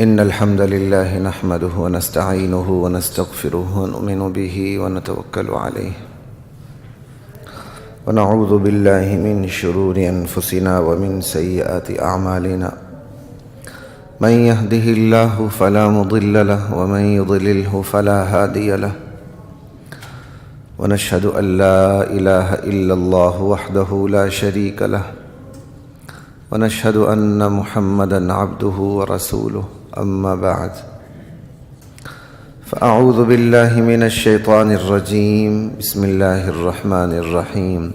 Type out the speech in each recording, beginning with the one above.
إن الحمد لله نحمده ونستعينه ونستغفره ونؤمن به ونتوكل عليه ونعوذ بالله من شرور أنفسنا ومن سيئات أعمالنا من يهده الله فلا مضل له ومن يضلله فلا هادي له ونشهد أن لا إله إلا الله وحده لا شريك له ونشهد أن محمدًا عبده ورسوله أما بعد فأعوذ بالله من الشيطان الرجيم بسم الله الرحمن الرحيم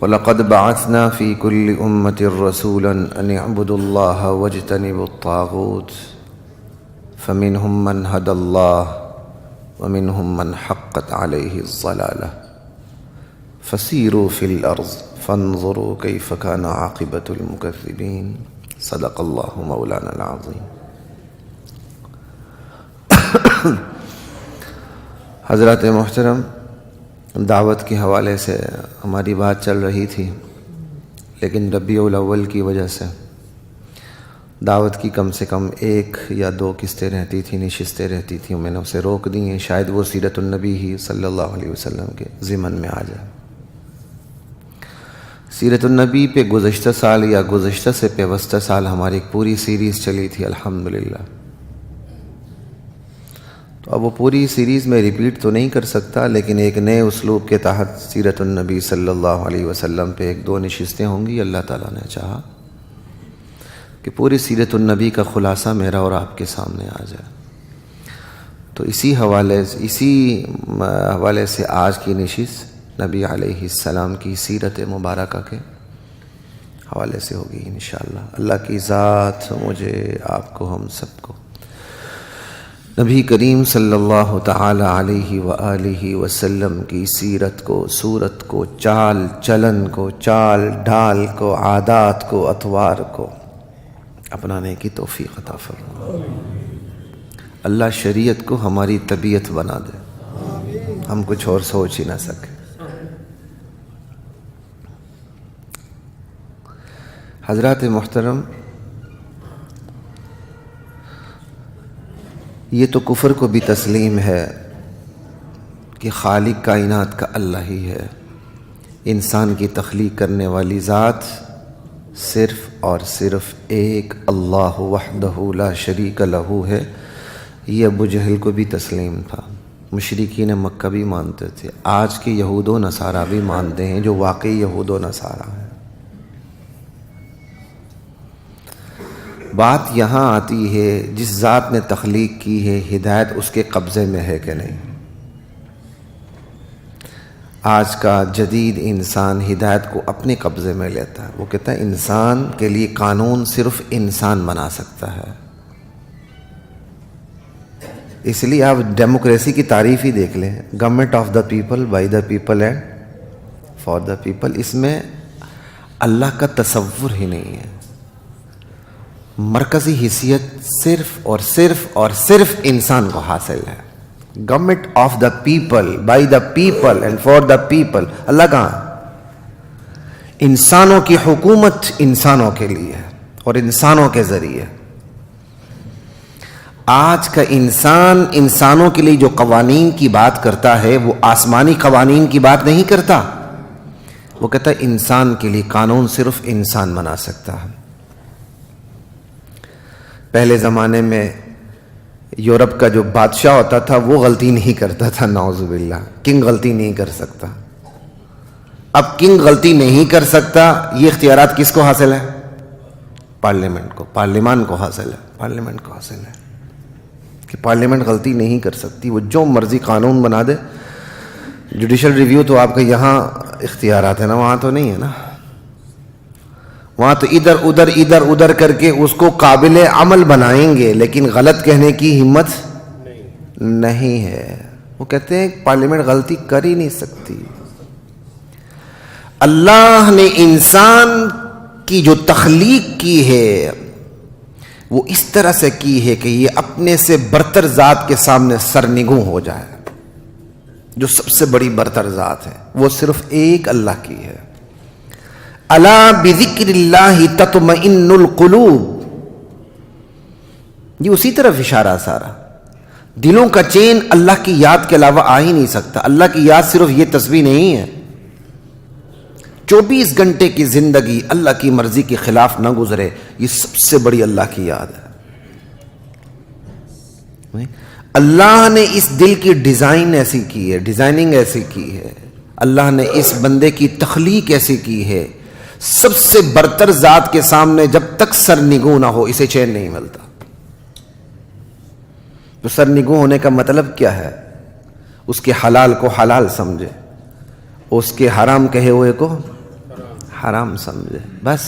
ولقد بعثنا في كل أمة رسولا أن اعبدوا الله واجتنبوا الطاغوت فمنهم من هدى الله ومنهم من حقت عليه الضلالة فسيروا في الأرض فانظروا كيف كان عاقبة المكذبين صدق الله مولانا العظيم. حضرات محترم، دعوت کے حوالے سے ہماری بات چل رہی تھی، لیکن ربیع الاول کی وجہ سے دعوت کی کم سے کم 1 یا 2 قسطیں رہتی تھیں، نشستیں رہتی تھیں، میں نے اسے روک دی ہیں، شاید وہ سیرت النبی ہی صلی اللہ علیہ وسلم کے ضمن میں آ جائے۔ سیرت النبی پہ گزشتہ سال یا گزشتہ سے پیوستہ سال ہماری ایک پوری سیریز چلی تھی الحمدللہ۔ تو اب وہ پوری سیریز میں ریپیٹ تو نہیں کر سکتا، لیکن ایک نئے اسلوب کے تحت سیرت النبی صلی اللہ علیہ وسلم پہ 1-2 نشستیں ہوں گی، اللہ تعالیٰ نے چاہا کہ پوری سیرت النبی کا خلاصہ میرا اور آپ کے سامنے آ جائے۔ تو اسی حوالے سے آج کی نشست نبی علیہ السلام کی سیرت مبارکہ کے حوالے سے ہوگی انشاءاللہ۔ اللہ کی ذات مجھے، آپ کو، ہم سب کو نبی کریم صلی اللہ تعالی علیہ وآلہ وسلم کی سیرت کو، صورت کو، چال چلن کو، چال ڈھال کو، عادات کو، اطوار کو اپنانے کی توفیق عطا فرمائے۔ اللہ شریعت کو ہماری طبیعت بنا دے، ہم کچھ اور سوچ ہی نہ سکیں۔ حضرات محترم، یہ تو کفر کو بھی تسلیم ہے کہ خالق کائنات کا اللہ ہی ہے، انسان کی تخلیق کرنے والی ذات صرف اور صرف ایک اللہ وحدہ لا شریک لہ ہے۔ یہ ابو جہل کو بھی تسلیم تھا، مشرکین مکہ بھی مانتے تھے، آج کے یہود و نصارہ بھی مانتے ہیں جو واقعی یہود و نصارہ ہیں۔ بات یہاں آتی ہے جس ذات نے تخلیق کی ہے، ہدایت اس کے قبضے میں ہے کہ نہیں؟ آج کا جدید انسان ہدایت کو اپنے قبضے میں لیتا ہے، وہ کہتا ہے انسان کے لیے قانون صرف انسان بنا سکتا ہے۔ اس لیے آپ ڈیموکریسی کی تعریف ہی دیکھ لیں، government of the people, by the people and for the people, اس میں اللہ کا تصور ہی نہیں ہے۔ مرکزی حیثیت صرف اور صرف اور صرف انسان کو حاصل ہے۔ Government of the people, by the people and for the people, اللہ کہاں ہے؟ انسانوں کی حکومت انسانوں کے لیے ہے اور انسانوں کے ذریعے۔ آج کا انسان انسانوں کے لیے جو قوانین کی بات کرتا ہے وہ آسمانی قوانین کی بات نہیں کرتا، وہ کہتا ہے انسان کے لیے قانون صرف انسان بنا سکتا ہے۔ پہلے زمانے میں یورپ کا جو بادشاہ ہوتا تھا وہ غلطی نہیں کرتا تھا، نعوذ باللہ، کنگ غلطی نہیں کر سکتا۔ اب کنگ غلطی نہیں کر سکتا، یہ اختیارات کس کو حاصل ہے؟ پارلیمنٹ کو، پارلیمان کو حاصل ہے، پارلیمنٹ کو حاصل ہے کہ پارلیمنٹ غلطی نہیں کر سکتی، وہ جو مرضی قانون بنا دے۔ جوڈیشل ریویو تو آپ کے یہاں اختیارات ہیں نا، وہاں تو نہیں ہے نا، وہاں تو ادھر ادھر کر کے اس کو قابل عمل بنائیں گے، لیکن غلط کہنے کی ہمت نہیں ہے۔ وہ کہتے ہیں پارلیمنٹ غلطی کر ہی نہیں سکتی۔ اللہ نے انسان کی جو تخلیق کی ہے وہ اس طرح سے کی ہے کہ یہ اپنے سے برتر ذات کے سامنے سرنگوں ہو جائے۔ جو سب سے بڑی برتر ذات ہے وہ صرف ایک اللہ کی ہے۔ الا بذکر اللہ تطمئن القلوب، یہ اسی طرف اشارہ سارا. دلوں کا چین اللہ کی یاد کے علاوہ آ ہی نہیں سکتا. اللہ کی یاد صرف یہ تسبیح نہیں ہے. 24 گھنٹے کی زندگی اللہ کی مرضی کے خلاف نہ گزرے، یہ سب سے بڑی اللہ کی یاد ہے. اللہ نے اس دل کی ڈیزائن ایسی کی ہے، ڈیزائننگ ایسی کی ہے، اللہ نے اس بندے کی تخلیق ایسی کی ہے. سب سے برتر ذات کے سامنے جب تک سرنگوں نہ ہو اسے چین نہیں ملتا. تو سرنگوں ہونے کا مطلب کیا ہے؟ اس کے حلال کو حلال سمجھے، اس کے حرام کہے ہوئے کو حرام سمجھے، بس.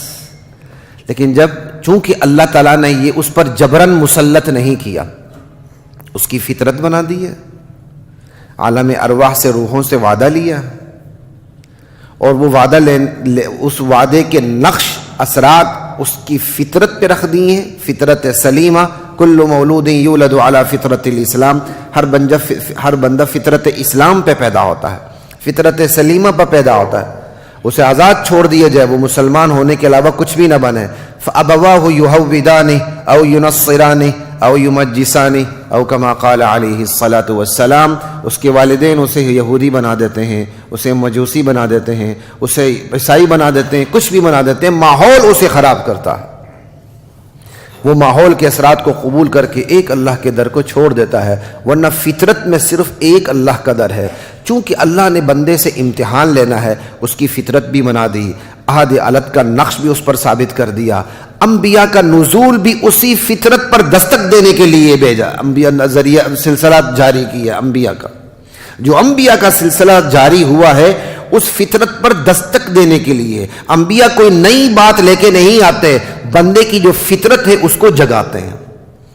لیکن جب چونکہ اللہ تعالیٰ نے یہ اس پر جبرن مسلط نہیں کیا، اس کی فطرت بنا دی ہے، عالم ارواح سے روحوں سے وعدہ لیا، اور وہ وعدہ اس وعدے کے نقش اثرات اس کی فطرت پہ رکھ دی ہیں. فطرت سلیمہ، کل مولود یولد علی فطرت الاسلام، ہر بندہ فطرت اسلام پہ پیدا ہوتا ہے، فطرت سلیمہ پہ پیدا ہوتا ہے. اسے آزاد چھوڑ دیا جائے، وہ مسلمان ہونے کے علاوہ کچھ بھی نہ بنے. فَأَبَوَاهُ يُهَوِّدَانِهُ أَوْ يُنَصِّرَانِهُ أَوْ يُمَجِّسَانِهُ أَوْ كَمَا قَالَ عَلَيْهِ الصَّلَاةُ وَالسَّلَامُ. اس کے والدین اسے یہودی بنا دیتے ہیں، اسے مجوسی بنا دیتے ہیں، اسے عیسائی بنا دیتے ہیں، کچھ بھی بنا دیتے ہیں. ماحول اسے خراب کرتا ہے. وہ ماحول کے اثرات کو قبول کر کے ایک اللہ کے در کو چھوڑ دیتا ہے، ورنہ فطرت میں صرف ایک اللہ کا در ہے. چونکہ اللہ نے بندے سے امتحان لینا ہے، اس کی فطرت بھی بنا دی، عہد علت کا نقش بھی اس پر ثابت کر دیا. انبیاء کا نزول بھی اسی فطرت پر دستک دینے کے لیے بھیجا. انبیاء ذریعہ سلسلہ جاری کیا. انبیاء کا جو انبیاء کا سلسلہ جاری ہوا ہے اس فطرت پر دستک دینے کے لیے. انبیاء کوئی نئی بات لے کے نہیں آتے، بندے کی جو فطرت ہے اس کو جگاتے ہیں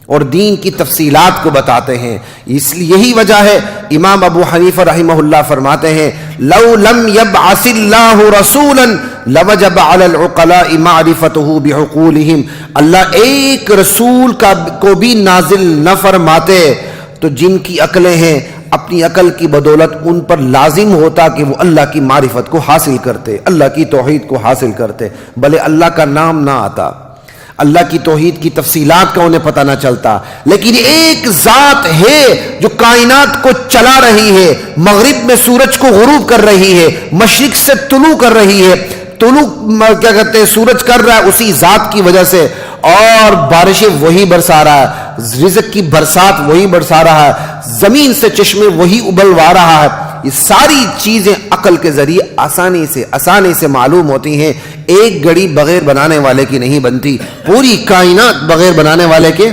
اور دین کی تفصیلات کو بتاتے ہیں. اس لیے یہی وجہ ہے امام ابو حنیفہ رحمہ اللہ فرماتے ہیں لو لم یبعث اللہ رسولا لوجب علی العقلاء معرفته بعقولهم. اللہ ایک رسول کو بھی نازل نہ فرماتے تو جن کی عقلیں ہیں اپنی عقل کی بدولت ان پر لازم ہوتا کہ وہ اللہ کی معرفت کو حاصل کرتے، اللہ کی توحید کو حاصل کرتے. بھلے اللہ کا نام نہ آتا، اللہ کی توحید کی تفصیلات کا انہیں پتہ نہ چلتا، لیکن ایک ذات ہے جو کائنات کو چلا رہی ہے، مغرب میں سورج کو غروب کر رہی ہے، مشرق سے طلوع کر رہی ہے. طلوع کیا کہتے ہیں سورج کر رہا ہے اسی ذات کی وجہ سے، اور بارشیں وہی برسا رہا ہے، رزق کی برسات وہی برسا رہا ہے، زمین سے چشمے وہی ابلوا رہا ہے. یہ ساری چیزیں عقل کے ذریعے آسانی سے معلوم ہوتی ہیں. ایک گھڑی بغیر بنانے والے کی نہیں بنتی، پوری کائنات بغیر بنانے والے کے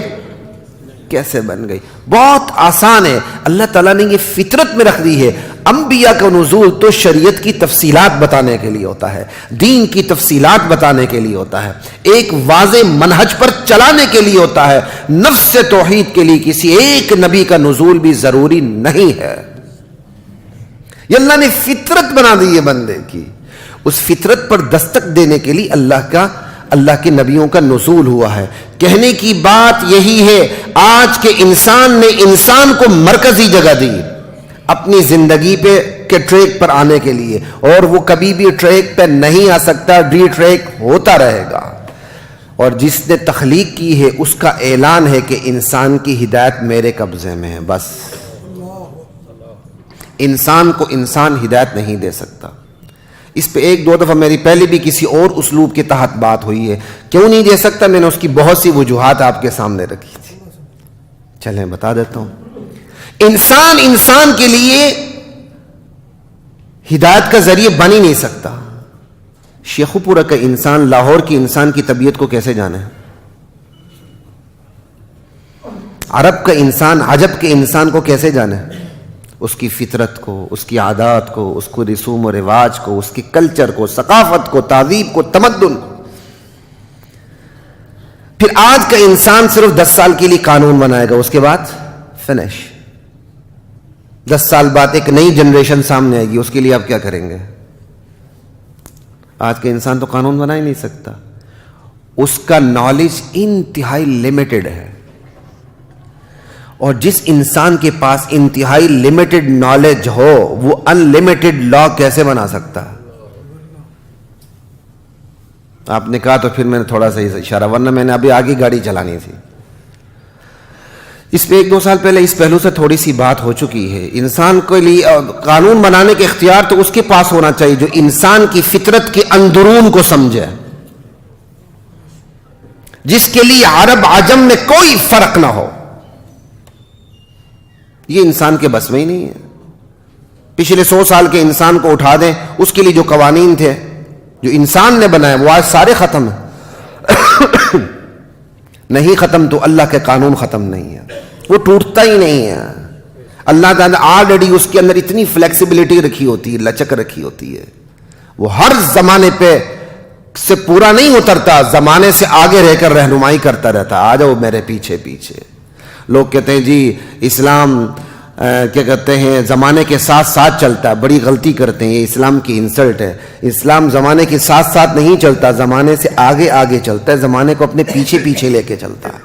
کیسے بن گئی؟ بہت آسان ہے. اللہ تعالیٰ نے یہ فطرت میں رکھ دی ہے. انبیاء کا نزول تو شریعت کی تفصیلات بتانے کے لیے ہوتا ہے، دین کی تفصیلات بتانے کے لیے ہوتا ہے، ایک واضح منہج پر چلانے کے لیے ہوتا ہے. نفس توحید کے لیے کسی ایک نبی کا نزول بھی ضروری نہیں ہے. یہ اللہ نے فطرت بنا دی ہے بندے کی. اس فطرت پر دستک دینے کے لیے اللہ کے نبیوں کا نزول ہوا ہے. کہنے کی بات یہی ہے، آج کے انسان نے انسان کو مرکزی جگہ دی اپنی زندگی پہ کے ٹریک پر آنے کے لیے، اور وہ کبھی بھی ٹریک پہ نہیں آ سکتا، ڈی ٹریک ہوتا رہے گا. اور جس نے تخلیق کی ہے اس کا اعلان ہے کہ انسان کی ہدایت میرے قبضے میں ہے. بس انسان کو انسان ہدایت نہیں دے سکتا. اس پہ ایک دو دفعہ میری پہلے بھی کسی اور اسلوب کے تحت بات ہوئی ہے. کیوں نہیں دے سکتا؟ میں نے اس کی بہت سی وجوہات آپ کے سامنے رکھی تھی. چلیں بتا دیتا ہوں. انسان کے لیے ہدایت کا ذریعہ بن ہی نہیں سکتا. شیخو پورہ کا انسان لاہور کی انسان کی طبیعت کو کیسے جانے؟ عرب کا انسان عجب کے انسان کو کیسے جانے؟ اس کی فطرت کو، اس کی عادات کو، اس کو رسوم و رواج کو، اس کی کلچر کو، ثقافت کو، تہذیب کو، تمدن کو. پھر آج کا انسان صرف 10 سال کے لیے قانون بنائے گا، اس کے بعد فنش. 10 سال بعد ایک نئی جنریشن سامنے آئے گی، اس کے لیے آپ کیا کریں گے؟ آج کا انسان تو قانون بنا ہی نہیں سکتا. اس کا نالج انتہائی لمیٹڈ ہے، اور جس انسان کے پاس انتہائی لمیٹڈ نالج ہو وہ ان لمیٹڈ لا کیسے بنا سکتا؟ آپ نے کہا تو پھر میں نے تھوڑا سا اشارہ، ورنہ میں نے ابھی آگے گاڑی چلانی تھی. اس پہ 1-2 سال پہلے اس پہلو سے تھوڑی سی بات ہو چکی ہے. انسان کے لیے قانون بنانے کے اختیار تو اس کے پاس ہونا چاہیے جو انسان کی فطرت کے اندرون کو سمجھے, جس کے لیے عرب عجم میں کوئی فرق نہ ہو. یہ انسان کے بس میں ہی نہیں ہے. پچھلے 100 سال کے انسان کو اٹھا دیں, اس کے لیے جو قوانین تھے جو انسان نے بنائے وہ آج سارے ختم ہیں. نہیں ختم تو اللہ کے قانون ختم نہیں ہے, وہ ٹوٹتا ہی نہیں ہے. اللہ تعالیٰ آلریڈی اس کے اندر اتنی فلیکسیبلٹی رکھی ہوتی ہے, لچک رکھی ہوتی ہے, وہ ہر زمانے پہ سے پورا نہیں اترتا, زمانے سے آگے رہ کر رہنمائی کرتا رہتا. آ جاؤ میرے پیچھے پیچھے. لوگ کہتے ہیں جی اسلام کیا کہتے ہیں زمانے کے ساتھ ساتھ چلتا ہے, بڑی غلطی کرتے ہیں, یہ اسلام کی انسلٹ ہے. اسلام زمانے کے ساتھ ساتھ نہیں چلتا, زمانے سے آگے آگے چلتا ہے, زمانے کو اپنے پیچھے پیچھے لے کے چلتا ہے.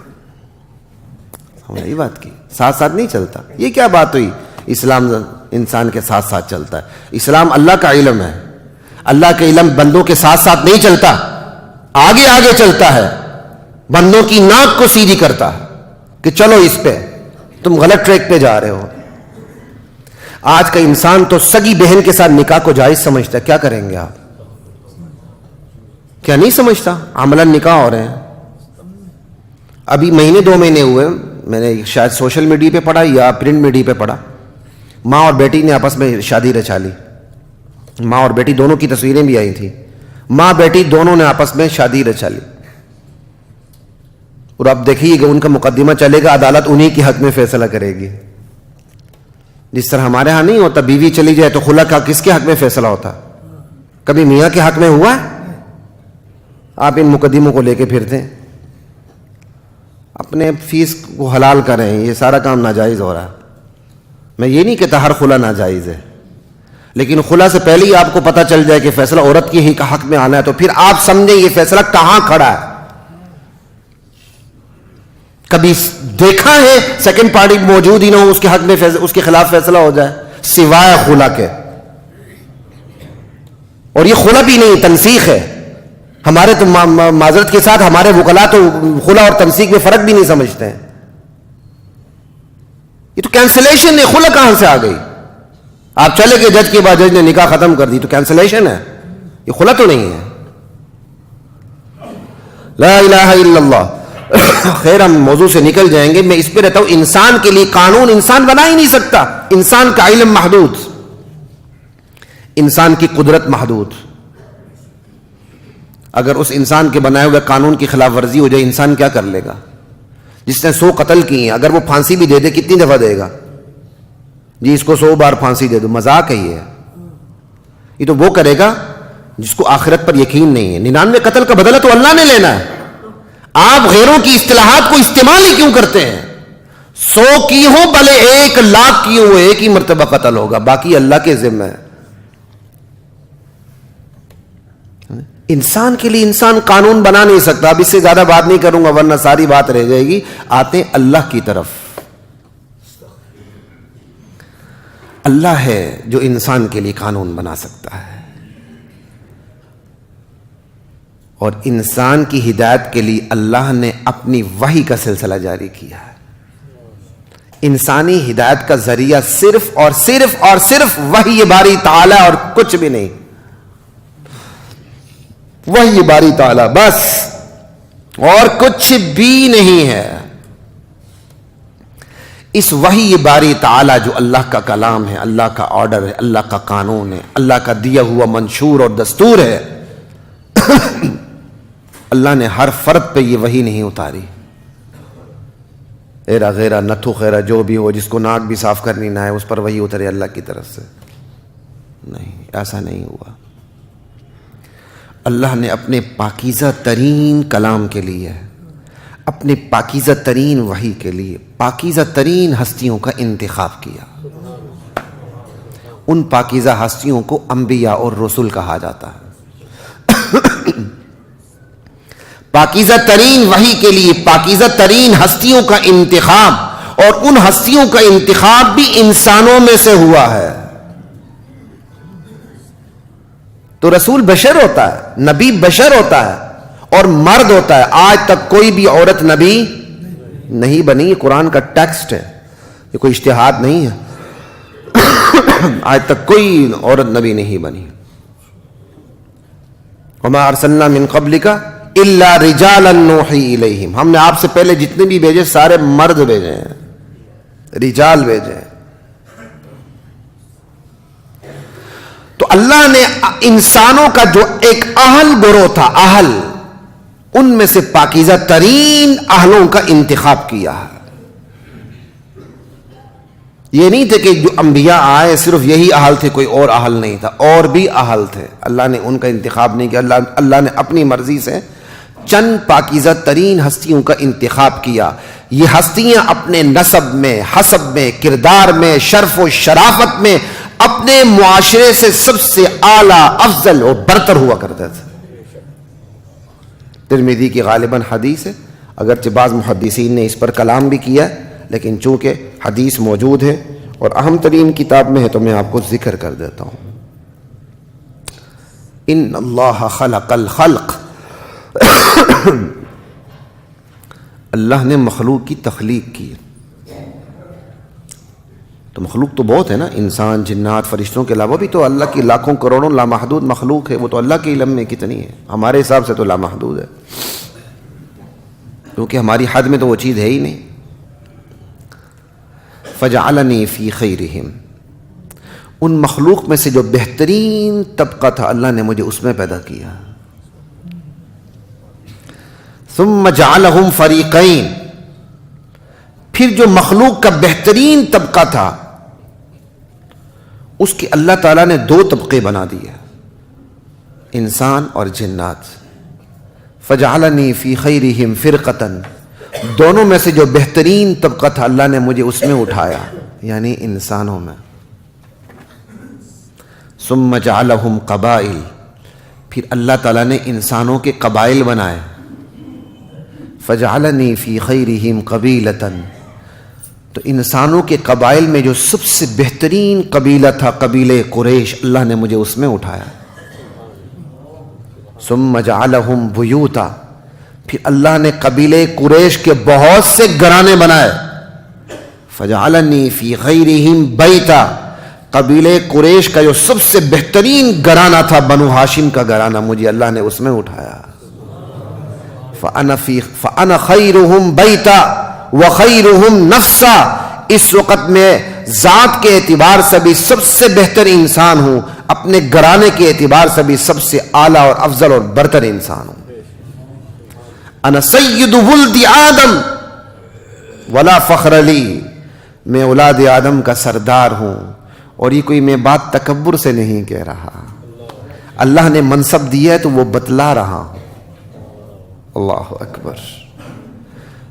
ہماری بات کی ساتھ ساتھ نہیں چلتا. یہ کیا بات ہوئی اسلام انسان کے ساتھ ساتھ چلتا ہے؟ اسلام اللہ کا علم ہے, اللہ کا علم بندوں کے ساتھ ساتھ نہیں چلتا, آگے آگے چلتا ہے, بندوں کی ناک کو سیدھی کرتا ہے کہ چلو اس پہ, تم غلط ٹریک پہ جا رہے ہو. آج کا انسان تو سگی بہن کے ساتھ نکاح کو جائز سمجھتا ہے. کیا کریں گے آپ؟ کیا نہیں سمجھتا؟ عملاً نکاح ہو رہے ہیں. ابھی 1-2 مہینے ہوئے, میں نے شاید سوشل میڈیا پہ پڑھا یا پرنٹ میڈیا پہ پڑھا, ماں اور بیٹی نے آپس میں شادی رچا لی. ماں اور بیٹی دونوں کی تصویریں بھی آئی تھیں. ماں بیٹی دونوں نے آپس میں شادی رچا لی. اور اب دیکھیے کہ ان کا مقدمہ چلے گا, عدالت انہی کے حق میں فیصلہ کرے گی. جس طرح ہمارے ہاں نہیں ہوتا, بیوی چلی جائے تو خلا کا کس کے حق میں فیصلہ ہوتا؟ کبھی میاں کے حق میں ہوا ہے؟ آپ ان مقدموں کو لے کے پھرتے ہیں. اپنے فیس کو حلال کریں, یہ سارا کام ناجائز ہو رہا ہے. میں یہ نہیں کہتا ہر خلا ناجائز ہے, لیکن خلا سے پہلے ہی آپ کو پتہ چل جائے کہ فیصلہ عورت کی ہی کا حق میں آنا ہے, تو پھر آپ سمجھیں یہ فیصلہ کہاں کھڑا ہے. کبھی دیکھا ہے سیکنڈ پارٹی موجود ہی نہ ہو, اس کے حق میں اس کے خلاف فیصلہ ہو جائے سوائے خلا کے. اور یہ خلا بھی نہیں, تنسیخ ہے. ہمارے تو معذرت کے ساتھ ہمارے وکلاء تو خلا اور تنسیخ میں فرق بھی نہیں سمجھتے ہیں. یہ تو کینسلیشن ہے, خلا کہاں سے آ گئی؟ آپ چلے گئے جج کے بعد, جج نے نکاح ختم کر دی, تو کینسلیشن ہے, یہ خلا تو نہیں ہے. لا الہ الا اللہ. خیر ہم موضوع سے نکل جائیں گے. میں اس پہ رہتا ہوں, انسان کے لیے قانون انسان بنا ہی نہیں سکتا. انسان کا علم محدود, انسان کی قدرت محدود. اگر اس انسان کے بنائے ہوئے قانون کی خلاف ورزی ہو جائے, انسان کیا کر لے گا؟ جس نے 100 قتل کیے ہیں, اگر وہ پھانسی بھی دے دے کتنی دفعہ دے گا؟ جی اس کو 100 بار پھانسی دے دو, مذاق ہے یہ. یہ تو وہ کرے گا جس کو آخرت پر یقین نہیں ہے. 99 قتل کا بدلہ تو اللہ نے لینا ہے. آپ غیروں کی اصطلاحات کو استعمال ہی کیوں کرتے ہیں؟ 100 کی ہو بھلے 1 لاکھ کی ہو, ایک ہی مرتبہ قتل ہوگا, باقی اللہ کے ذمہ ہے. انسان کے لیے انسان قانون بنا نہیں سکتا. اب اس سے زیادہ بات نہیں کروں گا ورنہ ساری بات رہ جائے گی. آتے اللہ کی طرف. اللہ ہے جو انسان کے لیے قانون بنا سکتا ہے, اور انسان کی ہدایت کے لیے اللہ نے اپنی وحی کا سلسلہ جاری کیا ہے. انسانی ہدایت کا ذریعہ صرف اور صرف اور صرف وحی باری تعالی اور کچھ بھی نہیں. وحی باری تعالی بس, اور کچھ بھی نہیں ہے. اس وحی باری تعالی جو اللہ کا کلام ہے, اللہ کا آرڈر ہے, اللہ کا قانون ہے, اللہ کا دیا ہوا منشور اور دستور ہے, اللہ نے ہر فرد پہ یہ وحی نہیں اتاری. ایرا غیرہ نتھو خیرہ جو بھی ہو, جس کو ناک بھی صاف کرنی نہ ہے, اس پر وحی اترے اللہ کی طرف سے. نہیں, ایسا نہیں ہوا. اللہ نے اپنے پاکیزہ ترین کلام کے لیے, اپنے پاکیزہ ترین وحی کے لیے پاکیزہ ترین ہستیوں کا انتخاب کیا. ان پاکیزہ ہستیوں کو انبیاء اور رسول کہا جاتا ہے. پاکیزہ ترین وحی کے لیے پاکیزہ ترین ہستیوں کا انتخاب, اور ان ہستیوں کا انتخاب بھی انسانوں میں سے ہوا ہے. تو رسول بشر ہوتا ہے, نبی بشر ہوتا ہے, اور مرد ہوتا ہے. آج تک کوئی بھی عورت نبی نہیں بنی، یہ قرآن کا ٹیکسٹ ہے، یہ کوئی اجتہاد نہیں ہے۔ آج تک کوئی عورت نبی نہیں بنی۔ وما ارسلنا من قبلک الا رجالا نوحی الیہم، ہم نے آپ سے پہلے جتنے بھی بھیجے سارے مرد بھیجے ہیں، رجال بھیجے ہیں۔ تو اللہ نے انسانوں کا جو ایک اہل گروہ تھا، اہل، ان میں سے پاکیزہ ترین اہلوں کا انتخاب کیا ہے۔ یہ نہیں تھے کہ جو انبیاء آئے صرف یہی اہل تھے، کوئی اور اہل نہیں تھا، اور بھی اہل تھے، اللہ نے ان کا انتخاب نہیں کیا۔ اللہ نے اپنی مرضی سے چند پاکیزہ ترین ہستیوں کا انتخاب کیا۔ یہ ہستیاں اپنے نسب میں، حسب میں، کردار میں، شرف و شرافت میں اپنے معاشرے سے سب سے اعلیٰ، افضل اور برتر ہوا کرتے تھے۔ ترمذی کی غالباً حدیث ہے، اگرچہ بعض محدثین نے اس پر کلام بھی کیا ہے، لیکن چونکہ حدیث موجود ہے اور اہم ترین کتاب میں ہے تو میں آپ کو ذکر کر دیتا ہوں۔ ان اللہ خلق الخلق، اللہ نے مخلوق کی تخلیق کی۔ تو مخلوق تو بہت ہے نا، انسان، جنات، فرشتوں کے علاوہ بھی تو اللہ کی لاکھوں کروڑوں لامحدود مخلوق ہے، وہ تو اللہ کے علم میں کتنی ہے، ہمارے حساب سے تو لامحدود ہے، کیونکہ ہماری حد میں تو وہ چیز ہے ہی نہیں۔ فجعلنی فی خیرہم، ان مخلوق میں سے جو بہترین طبقہ تھا اللہ نے مجھے اس میں پیدا کیا۔ ثم جعلہم فریقین، پھر جو مخلوق کا بہترین طبقہ تھا اس کے اللہ تعالیٰ نے دو طبقے بنا دیے، انسان اور جنات۔ فجعلنی فی خیرہم فرقۃ، دونوں میں سے جو بہترین طبقہ تھا اللہ نے مجھے اس میں اٹھایا، یعنی انسانوں میں۔ ثم جعلہم قبائل، پھر اللہ تعالیٰ نے انسانوں کے قبائل بنائے۔ فجعلنی فی خیرہم قبیلۃ، تو انسانوں کے قبائل میں جو سب سے بہترین قبیلہ تھا قبیلہ قریش، اللہ نے مجھے اس میں اٹھایا۔ ثم جعلہم بیوتا، پھر اللہ نے قبیلہ قریش کے بہت سے گھرانے بنائے۔ فجعلنی فی غیرہم بیتا، قبیلہ قریش کا جو سب سے بہترین گھرانہ تھا بنو ہاشم کا گھرانہ، مجھے اللہ نے اس میں اٹھایا۔ فانا خیرہم بیتا وخیرہم نفسا، اس وقت میں ذات کے اعتبار سے بھی سب سے بہتر انسان ہوں، اپنے گھرانے کے اعتبار سے بھی سب سے اعلیٰ اور افضل اور برتر انسان ہوں۔ انا سید ولد آدم ولا فخر لی، میں اولاد آدم کا سردار ہوں، اور یہ کوئی میں بات تکبر سے نہیں کہہ رہا، اللہ نے منصب دیا ہے تو وہ بتلا رہا ہوں۔ اللہ اکبر۔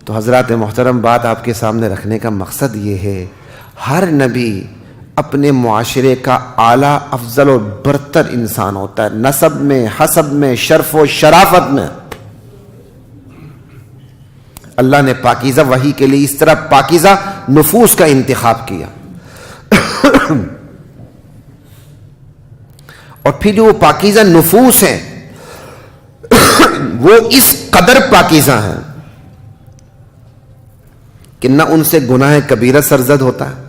تو حضرات محترم، بات آپ کے سامنے رکھنے کا مقصد یہ ہے، ہر نبی اپنے معاشرے کا اعلیٰ، افضل اور برتر انسان ہوتا ہے، نسب میں، حسب میں، شرف و شرافت میں۔ اللہ نے پاکیزہ وحی کے لیے اس طرح پاکیزہ نفوس کا انتخاب کیا، اور پھر جو پاکیزہ نفوس ہیں وہ اس قدر پاکیزہ ہیں کہ نہ ان سے گناہ کبیرہ سرزد ہوتا ہے،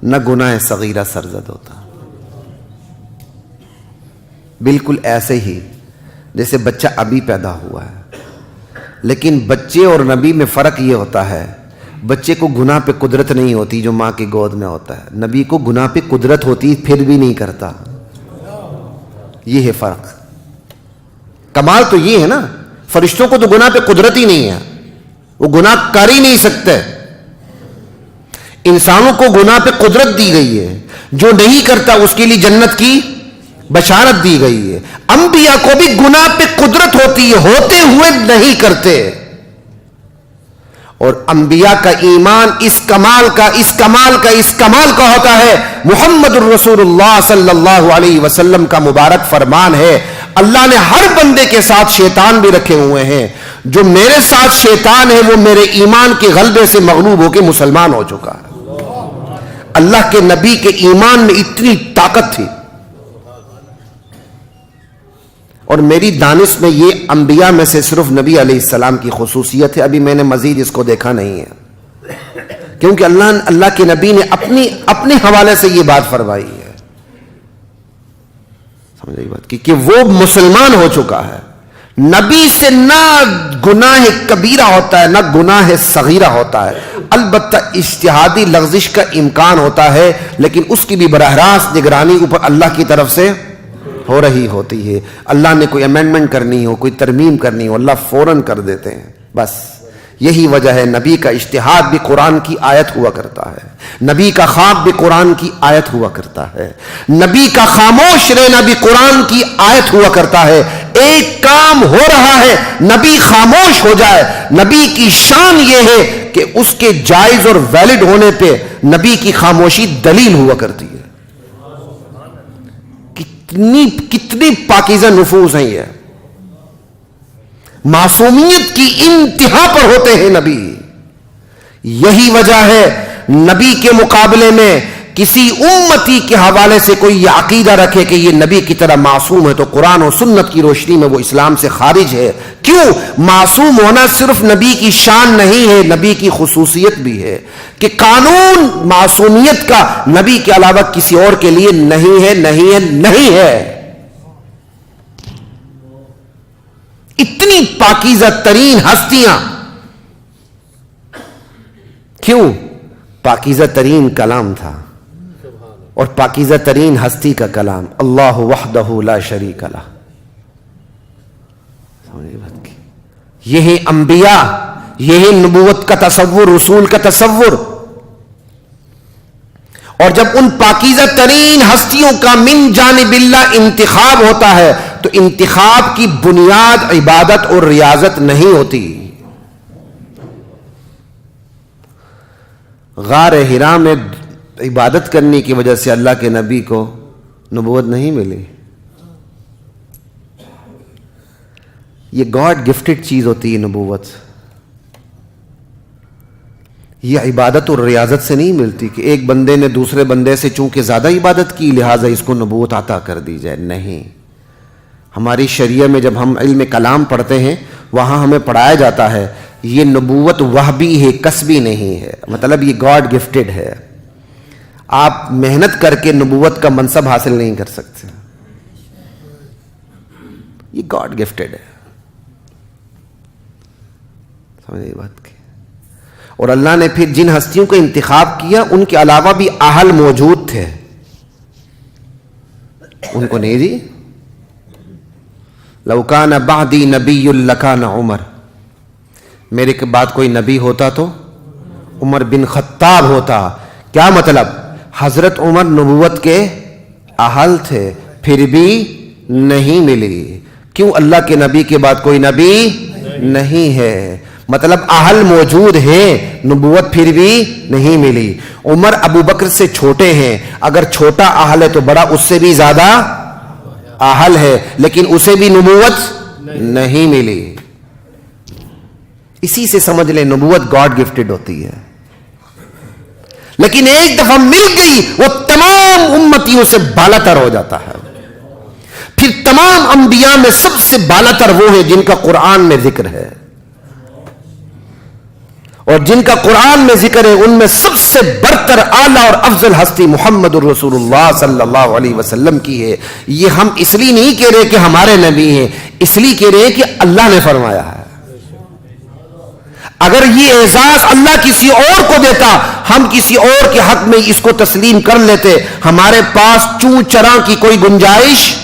نہ گناہ صغیرہ سرزد ہوتا۔ بالکل ایسے ہی جیسے بچہ ابھی پیدا ہوا ہے، لیکن بچے اور نبی میں فرق یہ ہوتا ہے، بچے کو گناہ پہ قدرت نہیں ہوتی جو ماں کی گود میں ہوتا ہے، نبی کو گناہ پہ قدرت ہوتی پھر بھی نہیں کرتا۔ یہ ہے فرق۔ کمال تو یہ ہے نا، فرشتوں کو تو گناہ پہ قدرت ہی نہیں ہے، وہ گناہ کر ہی نہیں سکتے۔ انسانوں کو گناہ پہ قدرت دی گئی ہے، جو نہیں کرتا اس کے لیے جنت کی بشارت دی گئی ہے۔ انبیاء کو بھی گناہ پہ قدرت ہوتی ہے، ہوتے ہوئے نہیں کرتے، اور انبیاء کا ایمان اس کمال کا ہوتا ہے۔ محمد الرسول اللہ صلی اللہ علیہ وسلم کا مبارک فرمان ہے، اللہ نے ہر بندے کے ساتھ شیطان بھی رکھے ہوئے ہیں، جو میرے ساتھ شیطان ہے وہ میرے ایمان کے غلبے سے مغلوب ہو کے مسلمان ہو چکا ہے۔ اللہ کے نبی کے ایمان میں اتنی طاقت تھی۔ اور میری دانش میں یہ انبیاء میں سے صرف نبی علیہ السلام کی خصوصیت ہے. ابھی میں نے مزید اس کو دیکھا نہیں ہے, کیونکہ اللہ کے نبی نے اپنے حوالے سے یہ بات فرمائی ہے. سمجھ گئی بات کہ وہ مسلمان ہو چکا ہے. نبی سے نہ گناہ کبیرہ ہوتا ہے نہ گناہ صغیرہ ہوتا ہے. البتہ اجتہادی لغزش کا امکان ہوتا ہے, لیکن اس کی بھی براہ راست نگرانی اوپر اللہ کی طرف سے ہو رہی ہوتی ہے. اللہ نے کوئی امینڈمنٹ کرنی ہو, کوئی ترمیم کرنی ہو, اللہ فوراً کر دیتے ہیں. بس یہی وجہ ہے نبی کا اجتہاد بھی قرآن کی آیت ہوا کرتا ہے, نبی کا خواب بھی قرآن کی آیت ہوا کرتا ہے, نبی کا خاموش رہنا بھی قرآن کی آیت ہوا کرتا ہے. ایک کام ہو رہا ہے, نبی خاموش ہو جائے. نبی کی شان یہ ہے کہ اس کے جائز اور ویلڈ ہونے پہ نبی کی خاموشی دلیل ہوا کرتی ہے. کتنی پاکیزہ نفوس ہیں یہ, معصومیت کی انتہا پر ہوتے ہیں نبی. یہی وجہ ہے نبی کے مقابلے میں کسی امتی کے حوالے سے کوئی یہ عقیدہ رکھے کہ یہ نبی کی طرح معصوم ہے تو قرآن و سنت کی روشنی میں وہ اسلام سے خارج ہے. کیوں؟ معصوم ہونا صرف نبی کی شان نہیں ہے, نبی کی خصوصیت بھی ہے کہ قانون معصومیت کا نبی کے علاوہ کسی اور کے لیے نہیں ہے, نہیں ہے, نہیں ہے. اتنی پاکیزہ ترین ہستیاں, کیوں؟ پاکیزہ ترین کلام تھا, اور پاکیزہ ترین ہستی کا کلام اللہ وحدہ لا شریک لہ. یہ انبیاء, یہ نبوت کا تصور, رسول کا تصور. اور جب ان پاکیزہ ترین ہستیوں کا من جانب اللہ انتخاب ہوتا ہے تو انتخاب کی بنیاد عبادت اور ریاضت نہیں ہوتی. غار حرا میں عبادت کرنے کی وجہ سے اللہ کے نبی کو نبوت نہیں ملی. یہ گاڈ گفٹڈ چیز ہوتی ہے نبوت. یہ عبادت اور ریاضت سے نہیں ملتی کہ ایک بندے نے دوسرے بندے سے چونکہ زیادہ عبادت کی لہٰذا اس کو نبوت عطا کر دی جائے. نہیں, ہماری شریعہ میں جب ہم علم کلام پڑھتے ہیں وہاں ہمیں پڑھایا جاتا ہے یہ نبوت وہبی ہے, کسبی نہیں ہے. مطلب یہ گاڈ گفٹڈ ہے. آپ محنت کر کے نبوت کا منصب حاصل نہیں کر سکتے, یہ گاڈ گفٹڈ ہے. سمجھے بات کی. اور اللہ نے پھر جن ہستیوں کا انتخاب کیا ان کے علاوہ بھی اہل موجود تھے, ان کو نہیں دی. لو کان بعدی نبی لکان عمر, میرے کے بعد کوئی نبی ہوتا تو عمر بن خطاب ہوتا. کیا مطلب؟ حضرت عمر نبوت کے اہل تھے پھر بھی نہیں ملی. کیوں؟ اللہ کے نبی کے بعد کوئی نبی نہیں ہے. مطلب اہل موجود ہیں, نبوت پھر بھی نہیں ملی. عمر ابو بکر سے چھوٹے ہیں, اگر چھوٹا اہل ہے تو بڑا اس سے بھی زیادہ اہل ہے, لیکن اسے بھی نبوت نہیں ملی. اسی سے سمجھ لیں نبوت گاڈ گفٹڈ ہوتی ہے, لیکن ایک دفعہ مل گئی وہ تمام امتیوں سے بالا تر ہو جاتا ہے. پھر تمام انبیاء میں سب سے بالا تر وہ ہیں جن کا قرآن میں ذکر ہے, اور جن کا قرآن میں ذکر ہے ان میں سب سے برتر اعلیٰ اور افضل ہستی محمد الرسول اللہ صلی اللہ علیہ وسلم کی ہے. یہ ہم اس لیے نہیں کہہ رہے کہ ہمارے نبی ہیں, اس لیے کہہ رہے ہیں کہ اللہ نے فرمایا ہے. اگر یہ اعزاز اللہ کسی اور کو دیتا ہم کسی اور کے حق میں اس کو تسلیم کر لیتے, ہمارے پاس چوں چراں کی کوئی گنجائش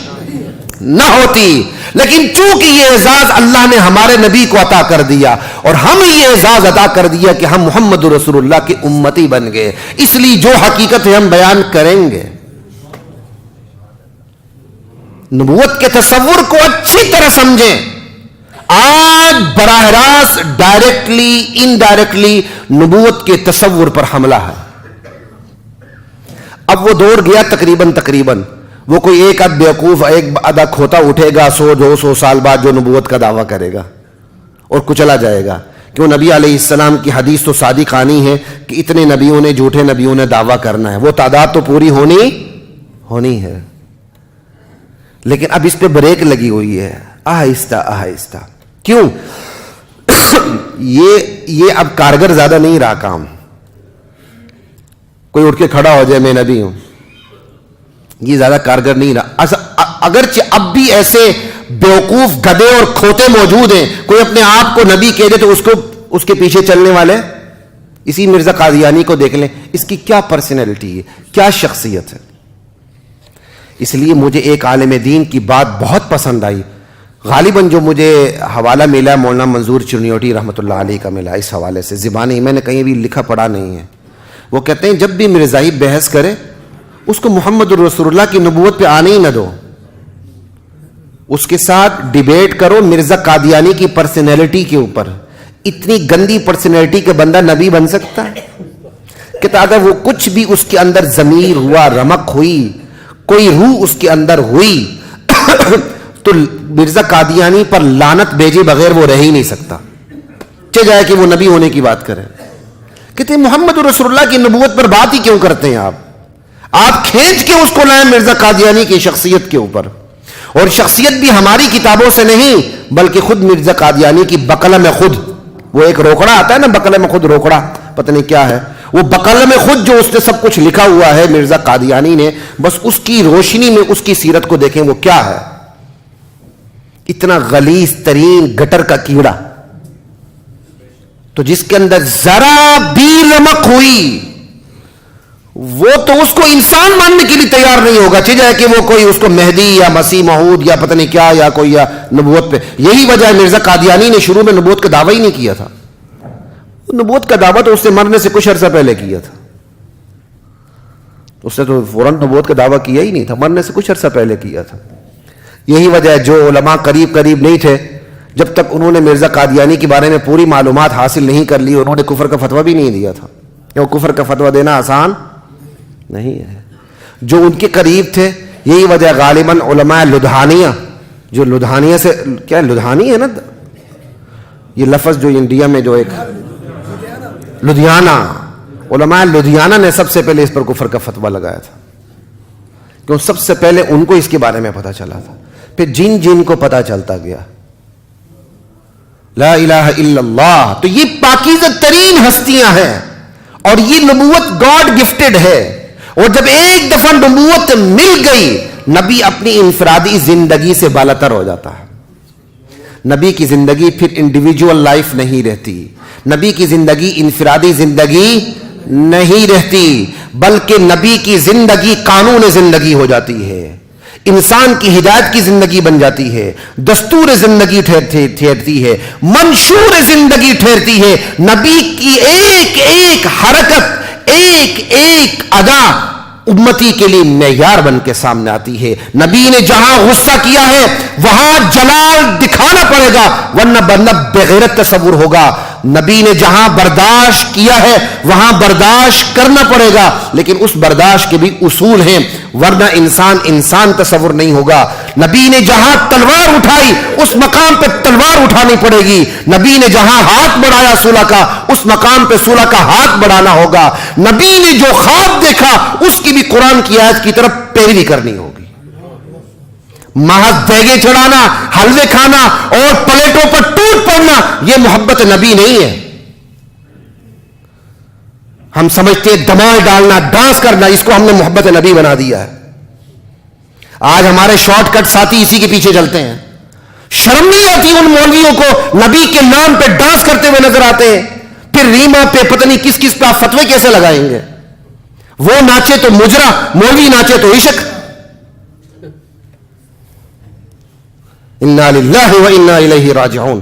نہ ہوتی. لیکن چونکہ یہ اعزاز اللہ نے ہمارے نبی کو عطا کر دیا اور ہمیں یہ اعزاز عطا کر دیا کہ ہم محمد رسول اللہ کی امتی بن گئے, اس لیے جو حقیقت ہے ہم بیان کریں گے. نبوت کے تصور کو اچھی طرح سمجھیں. آج براہ راست ڈائریکٹلی انڈائریکٹلی نبوت کے تصور پر حملہ ہے. اب وہ دور گیا تقریباً وہ کوئی ایک آدھ بیوقوف ایک آدھا کھوتا اٹھے گا 100-200 سال بعد جو نبوت کا دعویٰ کرے گا اور کچلا جائے گا. کیوں؟ نبی علیہ السلام کی حدیث تو صادقانی ہے کہ اتنے نبیوں نے جھوٹے نبیوں نے دعویٰ کرنا ہے, وہ تعداد تو پوری ہونی ہے. لیکن اب اس پہ بریک لگی ہوئی ہے، آہستہ آہستہ. کیوں؟ یہ اب کارگر زیادہ نہیں رہا کام. کوئی اٹھ کے کھڑا ہو جائے میں نبی ہوں، یہ زیادہ کارگر نہیں رہا. اگرچہ اب بھی ایسے بیوقوف گدھے اور کھوتے موجود ہیں، کوئی اپنے آپ کو نبی کہہ دے تو اس کے پیچھے چلنے والے. اسی مرزا قادیانی کو دیکھ لیں، اس کی کیا پرسنالٹی ہے، کیا شخصیت ہے. اس لیے مجھے ایک عالم دین کی بات بہت پسند آئی، غالباً جو مجھے حوالہ ملا مولانا منظور چنیوٹی رحمۃ اللہ علیہ کا ملا، اس حوالے سے زبانی میں نے کہیں بھی لکھا پڑھا نہیں ہے. وہ کہتے ہیں جب بھی مرزائی بحث کرے اس کو محمد الرسول اللہ کی نبوت پہ آنے ہی نہ دو، اس کے ساتھ ڈیبیٹ کرو مرزا قادیانی کی پرسنالٹی کے اوپر. اتنی گندی پرسنالٹی کے بندہ نبی بن سکتا ہے؟ کہتا اگر وہ کچھ بھی اس کے اندر ضمیر ہوا، رمق ہوئی، کوئی روح اس کے اندر ہوئی تو مرزا قادیانی پر لعنت بھیجے بغیر وہ رہ ہی نہیں سکتا، چہ جائے کہ وہ نبی ہونے کی بات کرے. کہتے ہیں محمد رسول اللہ کی نبوت پر بات ہی کیوں کرتے ہیں آپ کھینچ کے اس کو لائیں مرزا قادیانی کی شخصیت کے اوپر. اور شخصیت بھی ہماری کتابوں سے نہیں بلکہ خود مرزا قادیانی کی بقلم خود. وہ ایک روکڑا آتا ہے نا بقلم خود، روکڑا پتہ نہیں کیا ہے، وہ بقلم خود جو اس نے سب کچھ لکھا ہوا ہے مرزا قادیانی نے، بس اس کی روشنی میں اس کی سیرت کو دیکھیں وہ کیا ہے. اتنا غلیظ ترین گٹر کا کیڑا، تو جس کے اندر ذرا بھی رمق ہوئی وہ تو اس کو انسان ماننے کے لیے تیار نہیں ہوگا، چاہے جائے کہ وہ کوئی اس کو مہدی یا مسیح موعود یا پتہ نہیں کیا یا کوئی یا نبوت پہ. یہی وجہ ہے مرزا قادیانی نے شروع میں نبوت کا دعویٰ ہی نہیں کیا تھا. نبوت کا دعویٰ تو اس نے مرنے سے کچھ عرصہ پہلے کیا تھا، اس نے تو فوراً نبوت کا دعویٰ کیا ہی نہیں تھا، مرنے سے کچھ عرصہ پہلے کیا تھا. یہی وجہ ہے جو علماء قریب نہیں تھے، جب تک انہوں نے مرزا قادیانی کے بارے میں پوری معلومات حاصل نہیں کر لی انہوں نے کفر کا فتویٰ بھی نہیں دیا تھا. کیوں؟ کفر کا فتویٰ دینا آسان نہیں ہے. جو ان کے قریب تھے، یہی وجہ غالباً علماء لدھانیہ، جو لدھانیہ سے کیا لدھانی ہے نا یہ لفظ جو انڈیا میں جو ایک لدھیانہ، علماء لدھیانہ نے سب سے پہلے اس پر کفر کا فتویٰ لگایا تھا، کیوں سب سے پہلے ان کو اس کے بارے میں پتہ چلا تھا. پھر جن کو پتہ چلتا گیا لا الہ الا اللہ. تو یہ پاکیزہ ترین ہستیاں ہیں اور یہ نبوت گاڈ گفٹڈ ہے. اور جب ایک دفعہ نبوت مل گئی نبی اپنی انفرادی زندگی سے بالاتر ہو جاتا ہے. نبی کی زندگی پھر انڈیویجول لائف نہیں رہتی، نبی کی زندگی انفرادی زندگی نہیں رہتی، بلکہ نبی کی زندگی قانون زندگی ہو جاتی ہے، انسان کی ہدایت کی زندگی بن جاتی ہے، دستور زندگی ٹھہرتی ہے، منشور زندگی ٹھہرتی ہے. نبی کی ایک ایک حرکت، ایک ایک ادا امتی کے لیے معیار بن کے سامنے آتی ہے. نبی نے جہاں غصہ کیا ہے وہاں جلال دکھانا پڑے گا ورنہ بندہ بغیرت تصور ہوگا. نبی نے جہاں برداشت کیا ہے وہاں برداشت کرنا پڑے گا، لیکن اس برداشت کے بھی اصول ہیں ورنہ انسان تصور نہیں ہوگا. نبی نے جہاں تلوار اٹھائی اس مقام پہ تلوار اٹھانی پڑے گی. نبی نے جہاں ہاتھ بڑھایا صلح کا اس مقام پہ صلح کا ہاتھ بڑھانا ہوگا. نبی نے جو خواب دیکھا اس کی بھی قرآن کی آیت کی طرف پیروی کرنی ہوگی. محض دیگیں چڑھانا، حلوے کھانا اور پلیٹوں پر ٹوٹ پڑنا یہ محبت نبی نہیں ہے. ہم سمجھتے ہیں دماغ ڈالنا، ڈانس کرنا، اس کو ہم نے محبت نبی بنا دیا ہے. آج ہمارے شارٹ کٹ ساتھی اسی کے پیچھے چلتے ہیں. شرم نہیں آتی ان مولویوں کو نبی کے نام پہ ڈانس کرتے ہوئے نظر آتے ہیں، پھر ریما پہ پتہ نہیں کس کس پہ آپ فتوے کیسے لگائیں گے. وہ ناچے تو مجرا، مولوی ناچے تو عشق. انا للہ و انا الیہ راجعون.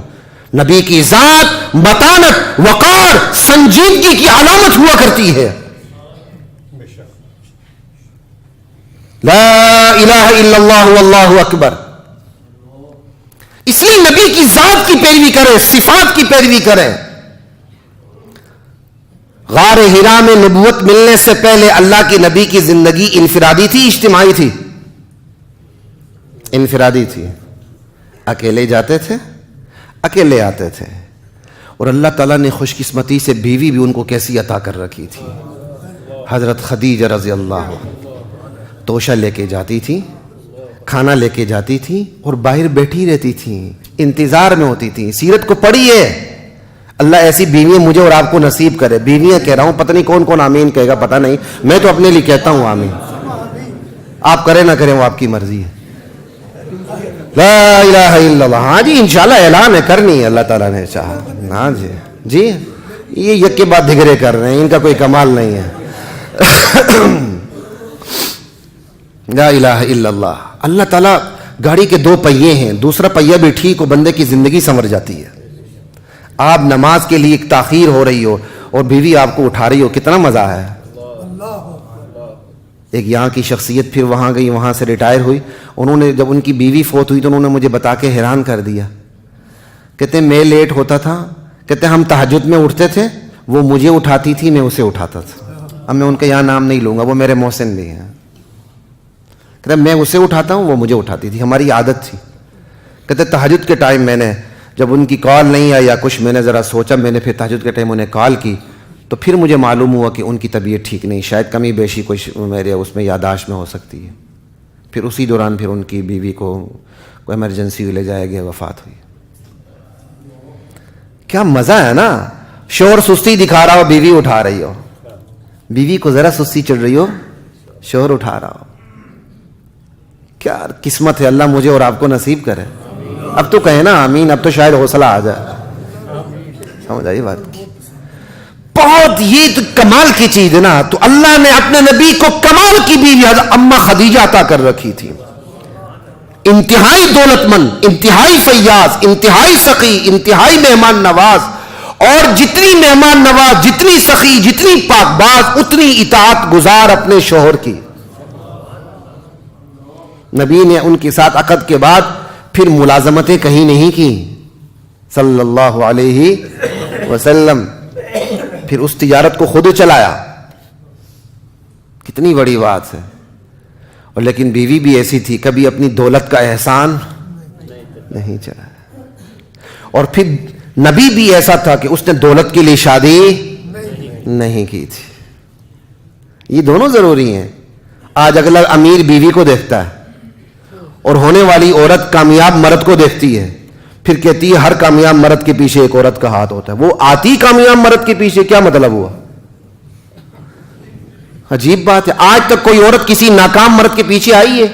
نبی کی ذات متانت، وقار، سنجیدگی کی علامت ہوا کرتی ہے. لا الہ الا اللہ واللہ اکبر. اس لیے نبی کی ذات کی پیروی کریں، صفات کی پیروی کریں. غار حرا میں نبوت ملنے سے پہلے اللہ کی نبی کی زندگی انفرادی تھی، اجتماعی تھی؟ انفرادی تھی. اکیلے جاتے تھے، اکیلے آتے تھے. اور اللہ تعالیٰ نے خوش قسمتی سے بیوی بھی ان کو کیسی عطا کر رکھی تھی. حضرت خدیجہ رضی اللہ عنہ توشہ لے کے جاتی تھی، کھانا لے کے جاتی تھی اور باہر بیٹھی رہتی تھی, انتظار میں ہوتی تھی. سیرت کو پڑھیے. اللہ ایسی بیویاں مجھے اور آپ کو نصیب کرے. بیویاں کہہ رہا ہوں, پتہ نہیں کون کون آمین کہے گا, پتہ نہیں, میں تو اپنے لیے کہتا ہوں آمین. آپ کریں نہ کریں وہ آپ کی مرضی ہے. لا الہ الا اللہ. ہاں جی انشاءاللہ اعلان ہے, کرنی ہے, اللہ تعالیٰ نے چاہا. ہاں جی جی, یہ یک کے بعد دھگرے کر رہے ہیں, ان کا کوئی کمال نہیں ہے. لا الہ الا اللہ. اللہ تعالیٰ, گاڑی کے 2 پہیے ہیں, دوسرا پہیہ بھی ٹھیک ہو, بندے کی زندگی سنور جاتی ہے. آپ نماز کے لیے ایک تاخیر ہو رہی ہو اور بیوی آپ کو اٹھا رہی ہو, کتنا مزہ ہے. ایک یہاں کی شخصیت پھر وہاں گئی, وہاں سے ریٹائر ہوئی. انہوں نے جب ان کی بیوی فوت ہوئی تو انہوں نے مجھے بتا کے حیران کر دیا. کہتے میں لیٹ ہوتا تھا, کہتے ہم تہجد میں اٹھتے تھے, وہ مجھے اٹھاتی تھی, میں اسے اٹھاتا تھا. اب میں ان کا یہاں نام نہیں لوں گا, وہ میرے محسن بھی ہیں. کہتے میں اسے اٹھاتا ہوں, وہ مجھے اٹھاتی تھی, ہماری عادت تھی. کہتے تہجد کے ٹائم میں نے جب ان کی کال نہیں آئی یا کچھ, میں نے ذرا سوچا, میں نے پھر تہجد کے ٹائم انہیں کال کی تو پھر مجھے معلوم ہوا کہ ان کی طبیعت ٹھیک نہیں, شاید کمی بیشی کچھ میرے اس میں یاداشت میں ہو سکتی ہے. پھر اسی دوران پھر ان کی بیوی کو کوئی ایمرجنسی لے جایا گیا, وفات ہوئی. کیا مزہ ہے نا, شوہر سستی دکھا رہا ہو, بیوی اٹھا رہی ہو. بیوی کو ذرا سستی چڑھ رہی ہو, شوہر اٹھا رہا ہو. کیا قسمت ہے, اللہ مجھے اور آپ کو نصیب کرے. اب تو کہیں نا آمین, اب تو شاید حوصلہ آ جائے. سمجھ آئی بات کی؟ بہت یہ تو کمال کی چیز ہے نا. تو اللہ نے اپنے نبی کو کمال کی بیوی حضرت اما خدیجہ عطا کر رکھی تھی. انتہائی دولت مند, انتہائی فیاض, انتہائی سخی, انتہائی مہمان نواز. اور جتنی مہمان نواز, جتنی سخی, جتنی پاک باز, اتنی اطاعت گزار اپنے شوہر کی. نبی نے ان کے ساتھ عقد کے بعد پھر ملازمتیں کہیں نہیں کی صلی اللہ علیہ وسلم. پھر اس تجارت کو خود چلایا. کتنی بڑی بات ہے. اور لیکن بیوی بھی ایسی تھی, کبھی اپنی دولت کا احسان نہیں چلایا. اور پھر نبی بھی ایسا تھا کہ اس نے دولت کے لیے شادی نہیں کی تھی. یہ دونوں ضروری ہیں. آج اگلا امیر بیوی کو دیکھتا ہے اور ہونے والی عورت کامیاب مرد کو دیکھتی ہے, پھر کہتی ہے ہر کامیاب مرد کے پیچھے ایک عورت کا ہاتھ ہوتا ہے. وہ آتی کامیاب مرد کے پیچھے, کیا مطلب ہوا؟ عجیب بات ہے. آج تک کوئی عورت کسی ناکام مرد کے پیچھے آئی ہے؟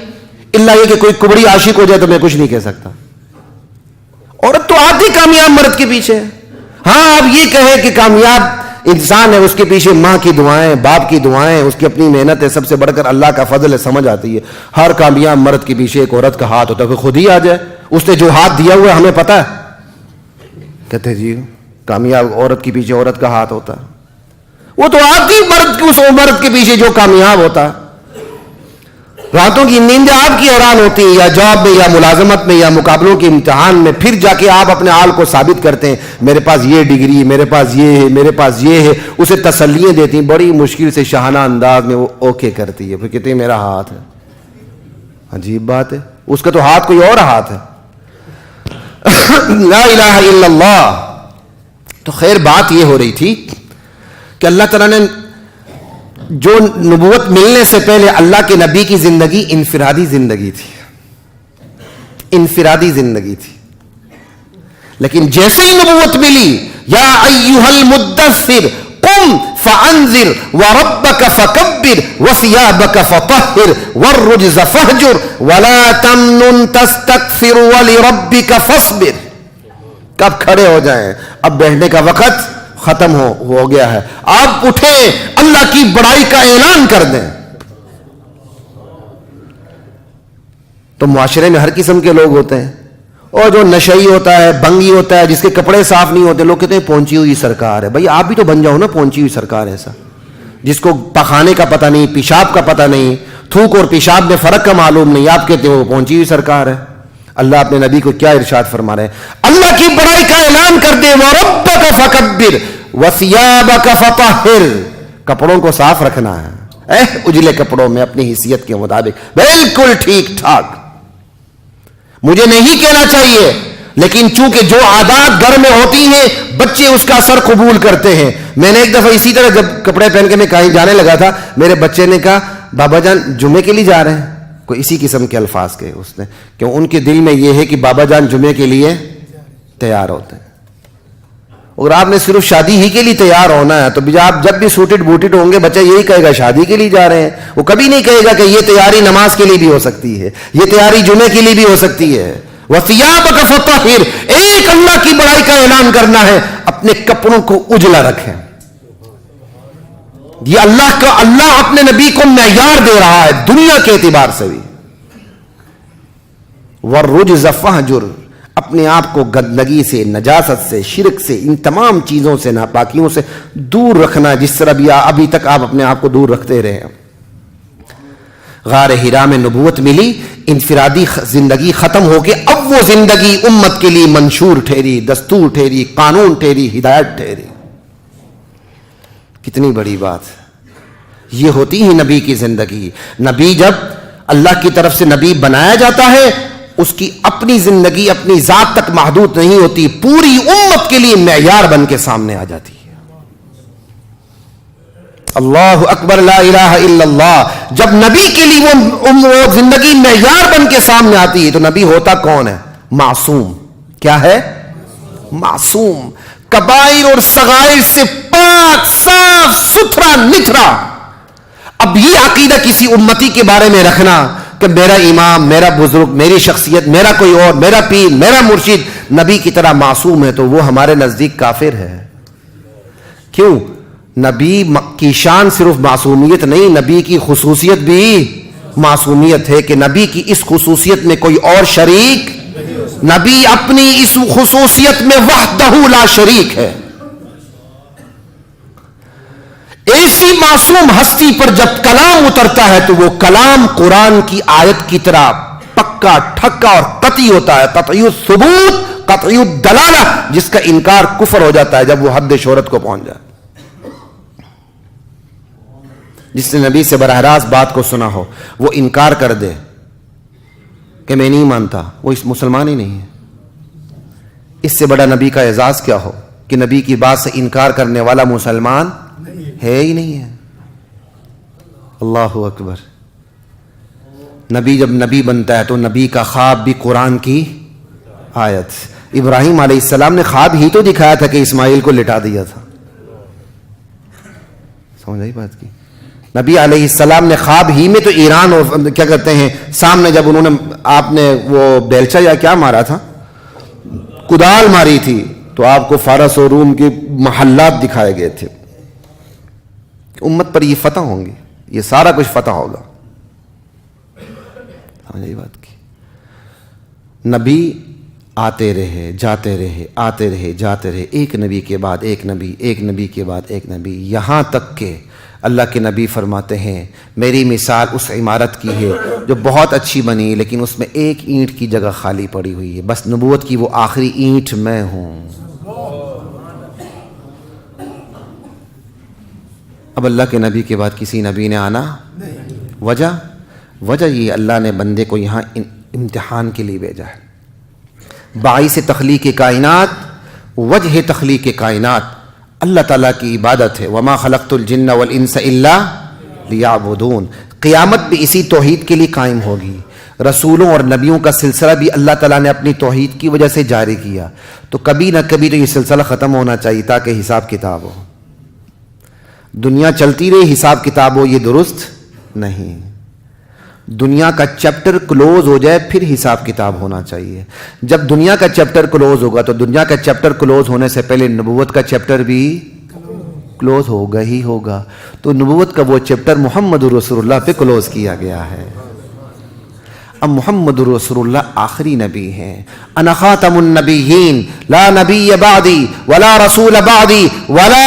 الا یہ کہ کوئی کبڑی عاشق ہو جائے تو میں کچھ نہیں کہہ سکتا. عورت تو آتی کامیاب مرد کے پیچھے. ہاں آپ یہ کہیں کہ کامیاب انسان ہے, اس کے پیچھے ماں کی دعائیں, باپ کی دعائیں, اس کی اپنی محنت ہے, سب سے بڑھ کر اللہ کا فضل ہے, سمجھ آتی ہے. ہر کامیاب مرد کے پیچھے ایک عورت کا ہاتھ ہوتا ہے. کہ خود ہی آ جائے, اس نے جو ہاتھ دیا ہوا ہے ہمیں پتا ہے. کہتے جی کامیاب عورت کے پیچھے عورت کا ہاتھ ہوتا ہے. وہ تو آتی مرد کی, اس مرد کے پیچھے جو کامیاب ہوتا ہے. راتوں کی نیندیں آپ کی حیران ہوتی ہیں, یا جاب میں, یا ملازمت میں, یا مقابلوں کے امتحان میں. پھر جا کے آپ اپنے حال کو ثابت کرتے ہیں, میرے پاس یہ ڈگری, میرے پاس یہ ہے, میرے پاس یہ ہے. اسے تسلیاں دیتی ہیں, بڑی مشکل سے شاہانہ انداز میں وہ اوکے کرتی ہے. پھر کہتے ہیں میرا ہاتھ ہے. عجیب بات ہے, اس کا تو ہاتھ کوئی اور ہاتھ ہے. لا الہ الا اللہ. تو خیر بات یہ ہو رہی تھی کہ اللہ تعالیٰ نے جو نبوت ملنے سے پہلے اللہ کے نبی کی زندگی انفرادی زندگی تھی, انفرادی زندگی تھی. لیکن جیسے ہی نبوت ملی, یا ایھا المدثر قم فانذر وربک فکبر وثیابک فطہر والرجز فہجر ولا تمنن تستکثر ولربک فاصبر. کب کھڑے ہو جائیں, اب بیٹھنے کا وقت ختم ہو گیا ہے. آپ اٹھیں, اللہ کی بڑائی کا اعلان کر دیں. تو معاشرے میں ہر قسم کے لوگ ہوتے ہیں, اور جو نشئی ہوتا ہے, بنگی ہوتا ہے, جس کے کپڑے صاف نہیں ہوتے, لوگ کہتے ہیں پہنچی ہوئی سرکار ہے. بھائی آپ بھی تو بن جاؤ نا پہنچی ہوئی سرکار. ایسا جس کو پخانے کا پتہ نہیں, پیشاب کا پتہ نہیں, تھوک اور پیشاب میں فرق کا معلوم نہیں, آپ کہتے ہیں وہ پہنچی ہوئی سرکار ہے. اللہ اپنے نبی کو کیا ارشاد فرما رہے ہیں, اللہ کی بڑائی کا اعلان کر دے, وَرَبَّكَ فَكَبِّرْ وَثِيَابَكَ فَطَهِّرْ. کپڑوں کو صاف رکھنا ہے, اجلے کپڑوں میں اپنی حیثیت کے مطابق, بالکل ٹھیک ٹھاک. مجھے نہیں کہنا چاہیے, لیکن چونکہ جو عادات گھر میں ہوتی ہیں بچے اس کا اثر قبول کرتے ہیں. میں نے ایک دفعہ اسی طرح جب کپڑے پہن کے میں کہیں جانے لگا تھا, میرے بچے نے کہا بابا جان جمعے کے لیے جا رہے ہیں. کوئی اسی قسم کے الفاظ کہے اس نے کہ ان کے دل میں یہ ہے کہ بابا جان جمعے کے لیے تیار ہوتے ہیں. اور آپ نے صرف شادی ہی کے لیے تیار ہونا ہے تو آپ جب بھی سوٹڈ بوٹڈ ہوں گے بچہ یہی کہے گا شادی کے لیے جا رہے ہیں. وہ کبھی نہیں کہے گا کہ یہ تیاری نماز کے لیے بھی ہو سکتی ہے, یہ تیاری جمعے کے لیے بھی ہو سکتی ہے. وَثِيَابَكَ فَطَهِّرْ, ایک اللہ کی بڑائی کا اعلان کرنا ہے, اپنے کپڑوں کو اجلا رکھیں. یہ اللہ اپنے نبی کو معیار دے رہا ہے دنیا کے اعتبار سے بھی. وَالرُّجْزَ فَاهْجُرْ, اپنے آپ کو گندگی سے, نجاست سے, شرک سے, ان تمام چیزوں سے, ناپاکیوں سے دور رکھنا, جس طرح بھی ابھی تک آپ اپنے آپ کو دور رکھتے رہے. غار حرا میں نبوت ملی, انفرادی زندگی ختم ہو کے اب وہ زندگی امت کے لیے منشور ٹھہری, دستور ٹھہری, قانون ٹھہری, ہدایت ٹھہری. کتنی بڑی بات. یہ ہوتی ہے نبی کی زندگی. نبی جب اللہ کی طرف سے نبی بنایا جاتا ہے, اس کی اپنی زندگی اپنی ذات تک محدود نہیں ہوتی, پوری امت کے لیے معیار بن کے سامنے آ جاتی ہے. اللہ اکبر, لا الہ الا اللہ. جب نبی کے لیے وہ زندگی معیار بن کے سامنے آتی ہے تو نبی ہوتا کون ہے؟ معصوم. کیا ہے؟ معصوم, کبائر اور صغائر سے پاک, صاف ستھرا, نکھرا. اب یہ عقیدہ کسی امتی کے بارے میں رکھنا کہ میرا امام, میرا بزرگ, میری شخصیت, میرا کوئی اور, میرا پیر, میرا مرشد نبی کی طرح معصوم ہے, تو وہ ہمارے نزدیک کافر ہے. کیوں؟ نبی کی شان صرف معصومیت نہیں, نبی کی خصوصیت بھی معصومیت ہے کہ نبی کی اس خصوصیت میں کوئی اور شریک, نبی اپنی اس خصوصیت میں وحدہ لا شریک ہے. ایسی معصوم ہستی پر جب کلام اترتا ہے تو وہ کلام قرآن کی آیت کی طرح پکا, ٹھکا اور قطعی ہوتا ہے. قطعی الثبوت, قطعی الدلالہ, جس کا انکار کفر ہو جاتا ہے جب وہ حد شہرت کو پہنچ جائے. جس نے نبی سے براہ راست بات کو سنا ہو وہ انکار کر دے کہ میں نہیں مانتا, وہ اس مسلمان ہی نہیں ہے. اس سے بڑا نبی کا اعزاز کیا ہو کہ نبی کی بات سے انکار کرنے والا مسلمان ہے ہی نہیں ہے. اللہ اکبر. نبی جب نبی بنتا ہے تو نبی کا خواب بھی قرآن کی آیت. ابراہیم علیہ السلام نے خواب ہی تو دکھایا تھا کہ اسماعیل کو لٹا دیا تھا. سمجھ آئی بات کی؟ نبی علیہ السلام نے خواب ہی میں تو ایران اور کیا کہتے ہیں سامنے جب انہوں نے, آپ نے وہ بیلچا یا کیا مارا تھا, کدال ماری تھی, تو آپ کو فارس اور روم کے محلات دکھائے گئے تھے. امت پر یہ فتح ہوں گی, یہ سارا کچھ فتح ہوگا. سمجھ آئی بات کی؟ نبی آتے رہے, جاتے رہے, آتے رہے, جاتے رہے, ایک نبی کے بعد ایک نبی, ایک نبی کے بعد ایک نبی, یہاں تک کہ اللہ کے نبی فرماتے ہیں میری مثال اس عمارت کی ہے جو بہت اچھی بنی لیکن اس میں ایک اینٹ کی جگہ خالی پڑی ہوئی ہے, بس نبوت کی وہ آخری اینٹ میں ہوں. اب اللہ کے نبی کے بعد کسی نبی نے آنا, وجہ یہ اللہ نے بندے کو یہاں امتحان کے لیے بھیجا ہے. باعث تخلیق کائنات, وجہ تخلیق کائنات اللہ تعالیٰ کی عبادت ہے. وما خلقت الجن والانس الا لیعبدون. قیامت بھی اسی توحید کے لیے قائم ہوگی. رسولوں اور نبیوں کا سلسلہ بھی اللہ تعالیٰ نے اپنی توحید کی وجہ سے جاری کیا, تو کبھی نہ کبھی تو یہ سلسلہ ختم ہونا چاہیے تاکہ حساب کتاب ہو. دنیا چلتی رہے, حساب کتاب ہو, یہ درست نہیں. دنیا کا چیپٹر کلوز ہو جائے پھر حساب کتاب ہونا چاہیے. جب دنیا کا چیپٹر کلوز ہوگا تو دنیا کا چیپٹر کلوز ہونے سے پہلے نبوت کا چیپٹر بھی کلوز ہوگا ہی ہوگا. تو نبوت کا وہ چیپٹر محمد رسول اللہ پہ کلوز کیا گیا ہے. اب محمد رسول اللہ آخری نبی ہیں. انا خاتم النبیین لا نبی بعدی ولا رسول بعدی ولا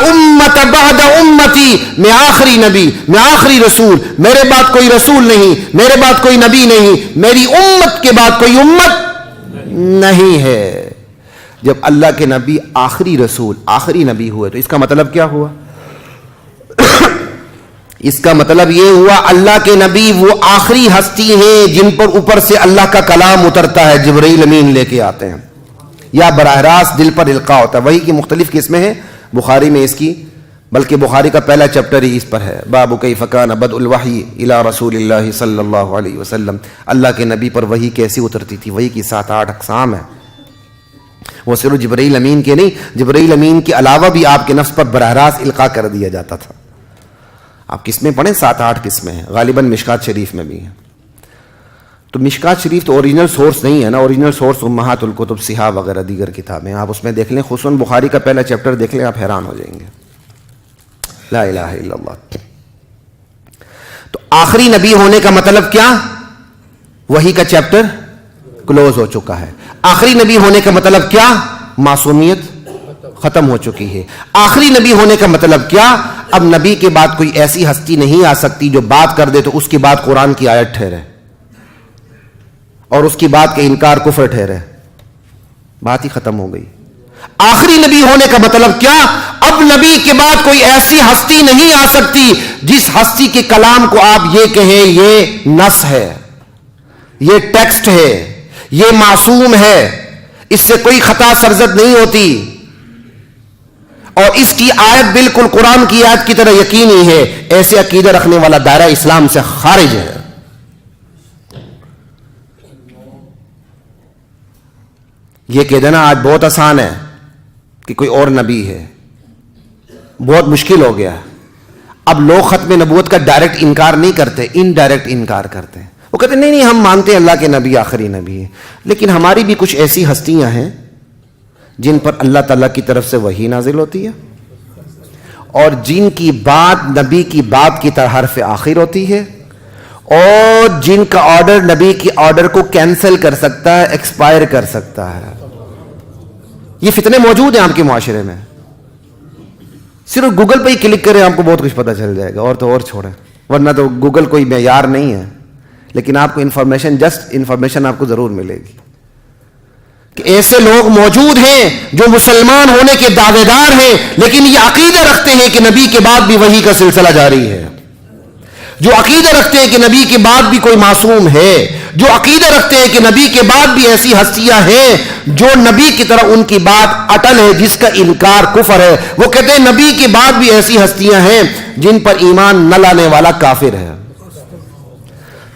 امت بعد امتی. میں آخری نبی, میں آخری رسول, میرے بعد کوئی رسول نہیں, میرے بعد کوئی نبی نہیں, میری امت کے بعد کوئی امت نہیں ہے. جب اللہ کے نبی آخری رسول آخری نبی ہوئے تو اس کا مطلب کیا ہوا؟ اس کا مطلب یہ ہوا اللہ کے نبی وہ آخری ہستی ہیں جن پر اوپر سے اللہ کا کلام اترتا ہے, جبرائیل امین لے کے آتے ہیں یا براہ راست دل پر القاء ہوتا ہے. وحی کی مختلف قسمیں ہیں, بخاری میں اس کی بلکہ بخاری کا پہلا چیپٹر ہی اس پر ہے، باب کیف کان بدء الوحی الی رسول اللہ صلی اللہ علیہ وسلم، اللہ کے نبی پر وحی کیسی اترتی تھی۔ وحی کی 7-8 اقسام ہیں، وہ صرف جبرائیل امین کے نہیں، جبرائیل امین کے علاوہ بھی آپ کے نفس پر براہ راست القاء کر دیا جاتا تھا۔ آپ قسمیں پڑھیں، 7-8 قسمیں ہیں، غالباً مشکات شریف میں بھی ہیں۔ تو مشکات شریف تو اوریجنل سورس نہیں ہے نا، اوریجنل سورس امہات الکتب صحاح وغیرہ دیگر کتابیں، آپ اس میں دیکھ لیں، خصوصاً بخاری کا پہلا چیپٹر دیکھ لیں، آپ حیران ہو جائیں گے۔ لا الہ الا اللہ۔ تو آخری نبی ہونے کا مطلب کیا؟ وحی کا چیپٹر کلوز ہو چکا ہے۔ آخری نبی ہونے کا مطلب کیا؟ معصومیت ختم ہو چکی ہے۔ آخری نبی ہونے کا مطلب کیا؟ اب نبی کے بعد کوئی ایسی ہستی نہیں آ سکتی جو بات کر دے تو اس کی بات قرآن کی آیت ٹھہرے اور اس کی بات کا انکار کفر ٹھہرے، بات ہی ختم ہو گئی۔ آخری نبی ہونے کا مطلب کیا؟ اب نبی کے بعد کوئی ایسی ہستی نہیں آ سکتی جس ہستی کے کلام کو آپ یہ کہیں یہ نص ہے، یہ ٹیکسٹ ہے، یہ معصوم ہے، اس سے کوئی خطا سرزد نہیں ہوتی، اور اس کی آیت بالکل قرآن کی آیت کی طرح یقینی ہے۔ ایسے عقیدہ رکھنے والا دائرہ اسلام سے خارج ہے۔ یہ کہہ دینا آج بہت آسان ہے کہ کوئی اور نبی ہے، بہت مشکل ہو گیا۔ اب لوگ ختم نبوت کا ڈائریکٹ انکار نہیں کرتے، انڈائریکٹ انکار کرتے ہیں۔ وہ کہتے ہیں نہیں ہم مانتے ہیں اللہ کے نبی آخری نبی ہے، لیکن ہماری بھی کچھ ایسی ہستیاں ہیں جن پر اللہ تعالیٰ کی طرف سے وحی نازل ہوتی ہے، اور جن کی بات نبی کی بات کی طرح حرف آخر ہوتی ہے، اور جن کا آرڈر نبی کی آرڈر کو کینسل کر سکتا ہے، ایکسپائر کر سکتا ہے۔ یہ فتنے موجود ہیں آپ کے معاشرے میں، صرف گوگل پہ ہی کلک کریں آپ کو بہت کچھ پتہ چل جائے گا، اور تو اور چھوڑیں، ورنہ تو گوگل کوئی معیار نہیں ہے، لیکن آپ کو انفارمیشن، جسٹ انفارمیشن آپ کو ضرور ملے گی کہ ایسے لوگ موجود ہیں جو مسلمان ہونے کے دعوے دار ہیں لیکن یہ عقیدہ رکھتے ہیں کہ نبی کے بعد بھی وحی کا سلسلہ جاری ہے، جو عقیدہ رکھتے ہیں کہ نبی کے بعد بھی کوئی معصوم ہے، جو عقیدہ رکھتے ہیں کہ نبی کے بعد بھی ایسی ہستیاں ہیں جو نبی کی طرح ان کی بات اٹل ہے، جس کا انکار کفر ہے۔ وہ کہتے ہیں نبی کے بعد بھی ایسی ہستیاں ہیں جن پر ایمان نہ لانے والا کافر ہے۔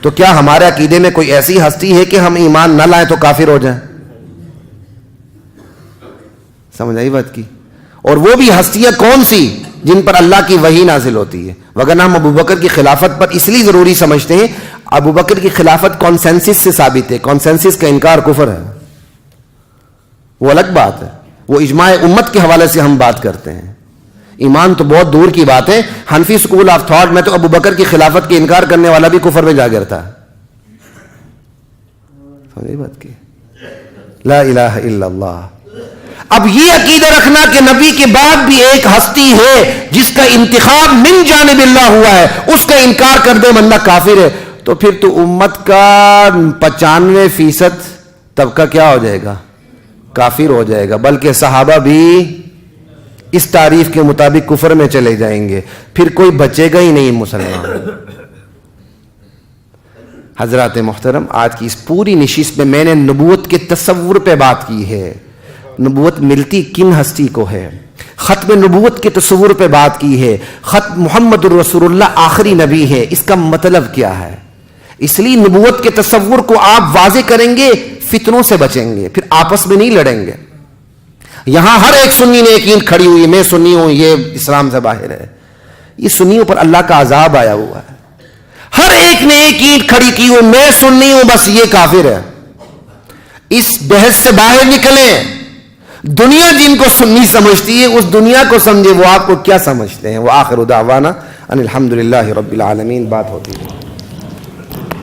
تو کیا ہمارے عقیدے میں کوئی ایسی ہستی ہے کہ ہم ایمان نہ لائیں تو کافر ہو جائیں؟ سمجھ آئی بات کی؟ اور وہ بھی ہستیاں کون سی؟ جن پر اللہ کی وحی نازل ہوتی ہے۔ وگرنہ ہم ابو بکر کی خلافت پر اس لیے ضروری سمجھتے ہیں، ابو بکر کی خلافت کانسنسس سے ثابت ہے، کانسنسس کا انکار کفر ہے، وہ الگ بات ہے، وہ اجماع امت کے حوالے سے ہم بات کرتے ہیں۔ ایمان تو بہت دور کی بات ہے، حنفی سکول آف تھاٹ میں تو ابو بکر کی خلافت کے انکار کرنے والا بھی کفر میں جا گرتا ہے۔ سمجھے بات کی؟ لا الہ الا اللہ۔ اب یہ عقیدہ رکھنا کہ نبی کے بعد بھی ایک ہستی ہے جس کا انتخاب من جانب اللہ ہوا ہے، اس کا انکار کر دے بندہ کافر ہے، تو پھر تو امت کا 95% طبقہ کیا ہو جائے گا؟ کافر ہو جائے گا، بلکہ صحابہ بھی اس تعریف کے مطابق کفر میں چلے جائیں گے، پھر کوئی بچے گا ہی نہیں مسلمان۔ حضرات محترم، آج کی اس پوری نشست میں میں نے نبوت کے تصور پہ بات کی ہے، نبوت ملتی کن ہستی کو ہے، ختم نبوت کے تصور پہ بات کی ہے، ختم محمد الرسول اللہ آخری نبی ہے، اس کا مطلب کیا ہے؟ اس لیے نبوت کے تصور کو آپ واضح کریں گے، فتنوں سے بچیں گے، پھر آپس میں نہیں لڑیں گے۔ یہاں ہر ایک سنی نے ایک اینٹ کھڑی ہوئی، میں سنی ہوں، یہ اسلام سے باہر ہے، یہ سنیوں پر اللہ کا عذاب آیا ہوا ہے۔ ہر ایک نے ایک اینٹ کھڑی کی ہوئی، میں سنی ہوں بس یہ کافر ہے۔ اس بحث سے باہر نکلیں، دنیا جن کو سنی سمجھتی ہے اس دنیا کو سمجھے، وہ آپ کو کیا سمجھتے ہیں۔ وہ آخر دعوانا ان الحمدللہ رب العالمین، بات ہوتی ہے۔